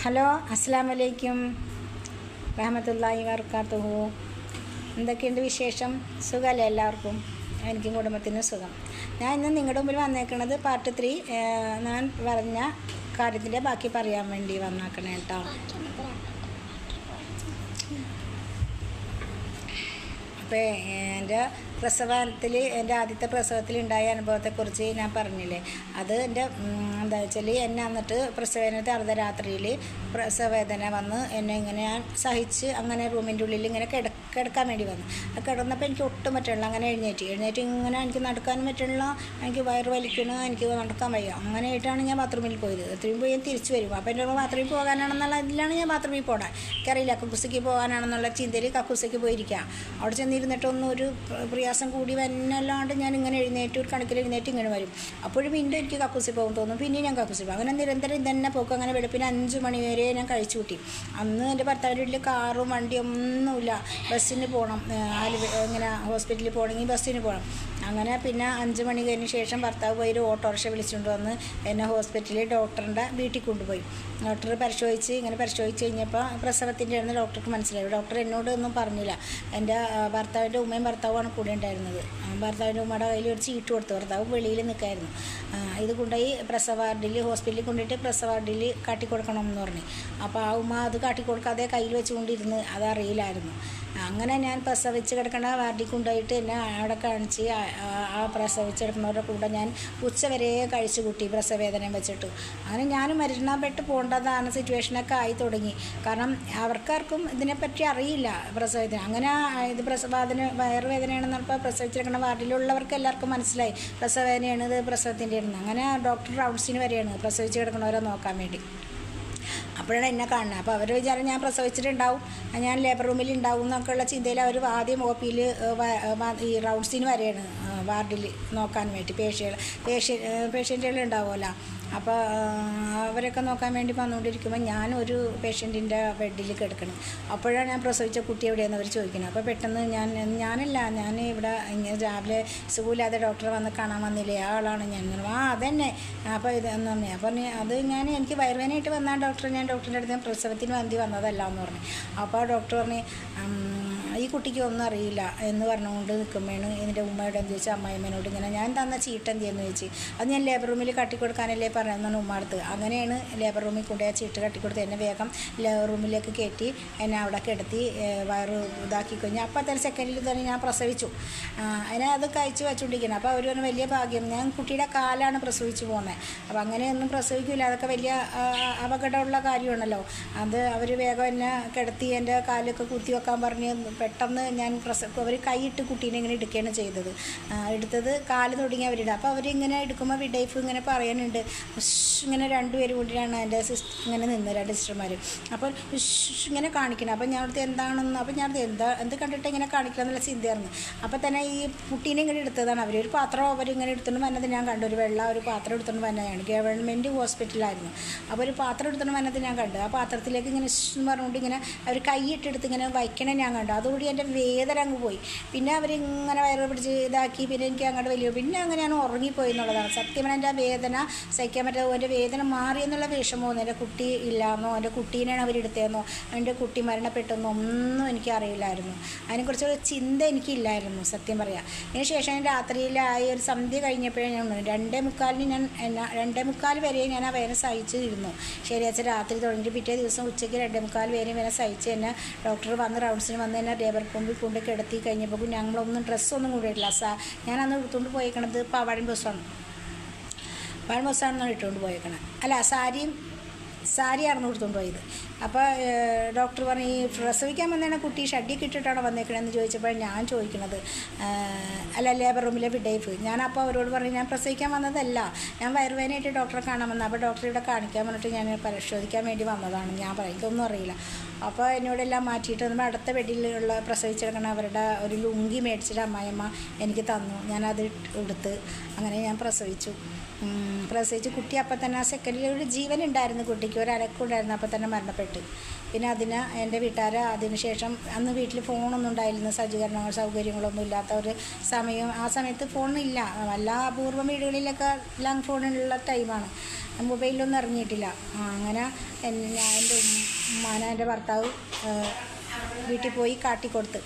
Hello, അസ്സലാമു അലൈക്കും റഹ്മത്തുള്ളാഹി വബറകാതുഹു. എന്തൊക്കെയുണ്ട് വിശേഷം? സുഖമല്ലേ എല്ലാവർക്കും? എനിക്കും കുടുംബത്തിനും സുഖം. ഞാൻ ഇന്ന് നിങ്ങളുടെ മുമ്പിൽ വന്നേക്കണത് പാർട്ട് 3 ഞാൻ പറഞ്ഞ കാര്യത്തിൻ്റെ ബാക്കി പറയാൻ വേണ്ടി വന്നേക്കണേ കേട്ടോ. അപ്പോൾ എൻ്റെ പ്രസവത്തിൽ എൻ്റെ ആദ്യത്തെ പ്രസവത്തിലുണ്ടായ അനുഭവത്തെക്കുറിച്ച് ഞാൻ പറഞ്ഞില്ലേ, അത് എൻ്റെ എന്താ വെച്ചാൽ എന്നെ വന്നിട്ട് പ്രസവേദനത്തെ അർദ്ധരാത്രിയിൽ പ്രസവവേദന വന്ന് എന്നെ ഇങ്ങനെ ഞാൻ സഹിച്ച് അങ്ങനെ റൂമിൻ്റെ ഉള്ളിൽ ഇങ്ങനെ കിടക്കാൻ വേണ്ടി വന്നു. കിടന്നപ്പോൾ എനിക്ക് ഒട്ടും പറ്റണില്ല. അങ്ങനെ എഴുന്നേറ്റ് ഇങ്ങനെ എനിക്ക് നടക്കാനും പറ്റണില്ല, എനിക്ക് വയറ് വലിക്കണം, എനിക്ക് നടക്കാൻ വയ്യ. അങ്ങനെ ആയിട്ടാണ് ഞാൻ ബാത്റൂമിൽ പോയത്. ബാത്റൂമിൽ പോയി ഞാൻ തിരിച്ചു വരും. അപ്പോൾ എൻ്റെ ബാത്റൂമിൽ പോകാനാണെന്നുള്ള ഇതിലാണ് ഞാൻ ബാത്റൂമിൽ പോകണം. എനിക്കറിയില്ല കക്കൂസയ്ക്ക് പോകാനാണെന്നുള്ള ചിന്തയിൽ കക്കൂസയ്ക്ക് പോയിരിക്കാം. അവിടെ ചെന്നിരുന്നിട്ടൊന്നും ഒരു പ്രയാസം കൂടി വന്നല്ലാണ്ട് ഞാൻ ഇങ്ങനെ എഴുന്നേറ്റ് ഒരു കണക്കിൽ എഴുന്നേറ്റ് ഇങ്ങനെ വരും. അപ്പോഴും വീണ്ടും എനിക്ക് കക്കൂസി പോകും തോന്നും. പിന്നെ ഞാൻ കക്കൂസി പോകും. അങ്ങനെ നിരന്തരം ഇതന്നെ പോക്കും. അങ്ങനെ വെളുപ്പിന് 5 മണി വരെ ഞാൻ കഴിച്ചു കൂട്ടി. അന്ന് എൻ്റെ ഭർത്താവിൻ്റെ വീട്ടിൽ കാറും വണ്ടിയൊന്നുമില്ല. ബസ്സിന് പോകണം. ഇങ്ങനെ ഹോസ്പിറ്റലിൽ പോകണമെങ്കിൽ ബസ്സിന് പോകണം. അങ്ങനെ പിന്നെ 5 മണി കഴിഞ്ഞ ശേഷം ഭർത്താവ് പോയി ഒരു ഓട്ടോറിക്ഷ വിളിച്ചുകൊണ്ട് വന്ന് എന്നെ ഹോസ്പിറ്റലിൽ ഡോക്ടറിൻ്റെ വീട്ടിൽ കൊണ്ടുപോയി. ഡോക്ടർ പരിശോധിച്ച് കഴിഞ്ഞപ്പോൾ പ്രസവത്തിൻ്റെ ആയിരുന്നു ഡോക്ടർക്ക് മനസ്സിലായി. ഡോക്ടർ എന്നോട് ഒന്നും പറഞ്ഞില്ല. എൻ്റെ ഭർത്താവിൻ്റെ ഉമ്മയും ഭർത്താവുമാണ് കൂടെ ഉണ്ടായിരുന്നത്. ഭർത്താവിൻ്റെ ഉമ്മയുടെ കയ്യിൽ ഒരു ചീട്ട് കൊടുത്തു. ഭർത്താവ് വെളിയിൽ നിൽക്കായിരുന്നു. ഇത് കൊണ്ടുപോയി പ്രസവ വാർഡിൽ ഹോസ്പിറ്റലിൽ കൊണ്ടുപോയിട്ട് പ്രസവ വാർഡിൽ കാട്ടിക്കൊടുക്കണം എന്ന് പറഞ്ഞു. അപ്പോൾ ആ ഉമ്മ അത് കാട്ടിക്കൊടുക്കാതെ കയ്യിൽ വെച്ചുകൊണ്ടിരുന്ന് അതറിയില്ലായിരുന്നു. അങ്ങനെ ഞാൻ പ്രസവിച്ച് കിടക്കണ വാർഡിൽ കൊണ്ടുപോയിട്ട് എന്നെ അവിടെ കാണിച്ച് ആ പ്രസവിച്ച് കിടക്കുന്നവരുടെ കൂടെ ഞാൻ ഉച്ചവരെ കഴിച്ചു കൂട്ടി പ്രസവവേദനയും വെച്ചിട്ട്. അങ്ങനെ ഞാൻ മരണപ്പെട്ട് പോകേണ്ടതാണ് സിറ്റുവേഷനൊക്കെ ആയി തുടങ്ങി. കാരണം അവർക്കാർക്കും ഇതിനെപ്പറ്റി അറിയില്ല പ്രസവത്തിന്. അങ്ങനെ ഇത് വയറുവേദനയാണെന്ന് പറഞ്ഞപ്പോൾ പ്രസവിച്ചിരിക്കുന്ന വാർഡിലുള്ളവർക്ക് എല്ലാവർക്കും മനസ്സിലായി പ്രസവവേദനയാണ്, ഇത് പ്രസവത്തിൻ്റെ ആയിരുന്നു. അങ്ങനെ ഡോക്ടർ റൗണ്ട്സിന് വരെയാണ് പ്രസവിച്ച് കിടക്കുന്നവരെ നോക്കാൻ വേണ്ടി. അപ്പോഴാണ് എന്നെ കാണുന്നത്. അപ്പോൾ അവർ വിചാരം ഞാൻ പ്രസവിച്ചിട്ടുണ്ടാവും, ഞാൻ ലേബർ റൂമിൽ ഉണ്ടാവും എന്നൊക്കെയുള്ള ചിന്തയിൽ അവർ ആദ്യം OP-യിൽ ഈ റൗണ്ട്സിന് വരെയാണ് വാർഡിൽ നോക്കാൻ വേണ്ടി പേഷ്യൻറ്റുകൾ ഉണ്ടാവുമല്ലോ. അപ്പോൾ അവരൊക്കെ നോക്കാൻ വേണ്ടി വന്നുകൊണ്ടിരിക്കുമ്പോൾ ഞാനൊരു പേഷ്യൻറ്റിൻ്റെ ബെഡിൽ കിടക്കണം. അപ്പോഴാണ് ഞാൻ പ്രസവിച്ച കുട്ടി എവിടെയെന്ന് അവർ ചോദിക്കുന്നത്. അപ്പോൾ പെട്ടെന്ന് ഞാൻ ഇവിടെ ഇങ്ങനെ രാവിലെ സുഖമില്ലാതെ ഡോക്ടറെ വന്ന് കാണാൻ വന്നില്ലേ, ആ ആളാണ് ഞാൻ. അതന്നെ. അപ്പോൾ ഇതെന്ന് പറഞ്ഞു. അപ്പോൾ അത് എനിക്ക് വയറുവേദനയായിട്ട് വന്നാൽ ഞാൻ ഡോക്ടറിൻ്റെ അടുത്ത് പ്രസവത്തിന് വന്തി വന്നതല്ല എന്ന് പറഞ്ഞു. അപ്പോൾ ഡോക്ടർ പറഞ്ഞു ഈ കുട്ടിക്ക് ഒന്നും അറിയില്ല എന്ന് പറഞ്ഞുകൊണ്ട് നിൽക്കുമ്പോഴാണ് ഇതിൻ്റെ ഉമ്മയോട് എന്ത് ചോദിച്ചാൽ അമ്മായിമ്മേനോട് ഇങ്ങനെ ഞാൻ തന്ന ചീട്ട് എന്തെന്ന് ചോദിച്ചു. അത് ഞാൻ ലേബർ റൂമിൽ കട്ടിക്കൊടുക്കാനല്ലേ പറയുന്നതാണ് ഉമ്മ അടുത്ത്. അങ്ങനെയാണ് ലേബർ റൂമിൽ കൊണ്ടുപോയി ചീട്ട് കട്ടിക്കൊടുത്ത് എന്നെ വേഗം ലേബർ റൂമിലേക്ക് കയറ്റി എന്നെ അവിടെ കിടത്തി വയറ് ഇതാക്കി കഴിഞ്ഞാൽ അപ്പോൾ തന്നെ സെക്കൻഡിൽ തന്നെ ഞാൻ പ്രസവിച്ചു. അതിനെ അത് കഴിച്ച് വെച്ചുകൊണ്ടിരിക്കുന്നത്. അപ്പോൾ അവർ പറഞ്ഞ വലിയ ഭാഗ്യം, ഞാൻ കുട്ടിയുടെ കാലാണ് പ്രസവിച്ചു പോകുന്നത്. അപ്പോൾ അങ്ങനെയൊന്നും പ്രസവിക്കില്ല, അതൊക്കെ വലിയ അപകടമുള്ള കാര്യമാണല്ലോ. അത് അവർ വേഗം എന്നെ കിടത്തി എൻ്റെ കാലൊക്കെ കുത്തി വെക്കാൻ പറഞ്ഞ് പെട്ടെന്ന് ഞാൻ അവർ കൈയിട്ട് കുട്ടീനെ ഇങ്ങനെ എടുക്കുകയാണ് ചെയ്തത്. എടുത്തത് കാല് തുടങ്ങി അവരിടുക. അപ്പോൾ അവരിങ്ങനെ എടുക്കുമ്പോൾ വിഡൈഫ് ഇങ്ങനെ പറയാനുണ്ട്. ഇങ്ങനെ 2 പേര് കൂടിയാണ് എൻ്റെ ഇങ്ങനെ നിന്ന് 2 സിസ്റ്റർമാർ. അപ്പോൾ ഇങ്ങനെ കാണിക്കണം. അപ്പോൾ ഞാൻ എന്താണെന്ന്, അപ്പോൾ ഞാൻ എന്ത് കണ്ടിട്ട് ഇങ്ങനെ കാണിക്കണം എന്നുള്ള ചിന്തയായിരുന്നു. അപ്പോൾ തന്നെ ഈ കുട്ടീനെ ഇങ്ങനെ എടുത്തതാണ് അവർ. ഒരു പാത്രം അവരിങ്ങനെ എടുത്തുകൊണ്ട് വന്നത് ഞാൻ കണ്ടു. ഒരു ഒരു പാത്രം എടുത്തുകൊണ്ട് വന്നതാണ്. ഗവൺമെൻറ് ഹോസ്പിറ്റലായിരുന്നു. അപ്പോൾ ഒരു പാത്രം എടുത്തുകൊണ്ട് വന്നത് ഞാൻ കണ്ടു. ആ പാത്രത്തിലേക്ക് ഇങ്ങനെ പറഞ്ഞുകൊണ്ട് ഇങ്ങനെ അവർ കൈയിട്ടെടുത്ത് ഇങ്ങനെ വയ്ക്കണേ ഞാൻ കണ്ടു. അതുകൂടി എൻ്റെ വേദന അങ്ങ് പോയി. പിന്നെ അവരിങ്ങനെ വയറ് പിടിച്ച് ഇതാക്കി. പിന്നെ എനിക്ക് അങ്ങോട്ട് പിന്നെ അങ്ങനെ ഞാൻ ഉറങ്ങിപ്പോയി എന്നുള്ളതാണ് സത്യം. എൻ്റെ ആ വേദന സഹിക്കാൻ പറ്റാതെ എൻ്റെ വേദന മാറിയെന്നുള്ള വിഷമമൊന്നും എൻ്റെ കുട്ടി ഇല്ലാന്നോ എൻ്റെ കുട്ടീനെയാണ് അവരെടുത്തതെന്നോ എൻ്റെ കുട്ടി മരണപ്പെട്ടെന്നോ ഒന്നും എനിക്കറിയില്ലായിരുന്നു. അതിനെക്കുറിച്ചൊരു ചിന്ത എനിക്കില്ലായിരുന്നു സത്യം പറയാം. അതിന് ശേഷം രാത്രിയിലായി ഒരു സന്ധ്യ കഴിഞ്ഞപ്പോഴേ ഞാൻ 2:45 വരെ ഞാൻ ആ വേദന സഹിച്ചിരുന്നു. ശനിയാഴ്ച രാത്രി തുടങ്ങിയിട്ട് പിറ്റേ ദിവസം ഉച്ചയ്ക്ക് 2:45 വരെ വേദന സഹിച്ച് എന്നെ ഡോക്ടർ വന്ന് റൗണ്ട്സിന് വന്ന് എന്നെ ലേബർ റൂമിൽ കൊണ്ട് കിടത്തി കഴിഞ്ഞപ്പോൾ ഞങ്ങളൊന്നും ഡ്രസ്സൊന്നും കൊണ്ടുപോയിട്ടില്ല. ഞാൻ അന്ന് എടുത്തുകൊണ്ട് പോയേക്കണത് പാവാടയും ബസ്സാണെന്നാണ് ഇട്ടുകൊണ്ട് പോയേക്കണത്. അല്ല, സാരിയായിരുന്നു എടുത്തുകൊണ്ട് പോയത്. അപ്പോൾ ഡോക്ടർ പറഞ്ഞു ഈ പ്രസവിക്കാൻ വന്നതാണ് കുട്ടി ഷഡിയൊക്കെ ഇട്ടിട്ടാണോ വന്നേക്കണമെന്ന് ചോദിച്ചപ്പോൾ ഞാൻ ചോദിക്കണത് അല്ല ലേബർ റൂമിലെ വിഡൈഫ്. ഞാനപ്പോൾ അവരോട് പറഞ്ഞു ഞാൻ പ്രസവിക്കാൻ വന്നതല്ല, ഞാൻ വയറുവേദനയായിട്ട് ഡോക്ടറെ കാണാൻ വന്നത്. അപ്പോൾ ഡോക്ടറെ ഇവിടെ കാണിക്കാൻ വന്നിട്ട് ഞാൻ പരിശോധിക്കാൻ വേണ്ടി വന്നതാണ്. ഞാൻ പറയും എനിക്കൊന്നും അറിയില്ല. അപ്പോൾ എന്നോടെല്ലാം മാറ്റിയിട്ട് നമ്മൾ അടുത്ത ബെഡിലുള്ള പ്രസവിച്ചെടുക്കണ അവരുടെ ഒരു ലുങ്കി മേടിച്ചിട്ട് അമ്മായിയമ്മ എനിക്ക് തന്നു. ഞാനത് എടുത്ത് അങ്ങനെ ഞാൻ പ്രസവിച്ച് കുട്ടി അപ്പം തന്നെ ആ സെക്കൻഡിൽ ഒരു ജീവൻ ഉണ്ടായിരുന്നു. കുട്ടിക്ക് ഒരു അനക്കം ഉണ്ടായിരുന്നു. അപ്പം തന്നെ മരണപ്പെട്ടു. മരണപ്പെട്ട്. പിന്നെ എൻ്റെ വീട്ടുകാർ അതിന് ശേഷം അന്ന് വീട്ടിൽ ഫോണൊന്നും ഉണ്ടായില്ല, സജ്ജീകരണങ്ങൾ സൗകര്യങ്ങളൊന്നും ഇല്ലാത്ത ഒരു സമയം. ആ സമയത്ത് ഫോണില്ല, എല്ലാ അപൂർവം വീടുകളിലൊക്കെ ലാൻഡ് ഫോണുള്ള ടൈമാണ്, മൊബൈലൊന്നും ഇറങ്ങിയിട്ടില്ല. അങ്ങനെ എൻ്റെ ഉമ്മാനെ എൻ്റെ ഭർത്താവ് വീട്ടിൽ പോയി കാട്ടിക്കൊടുത്ത്.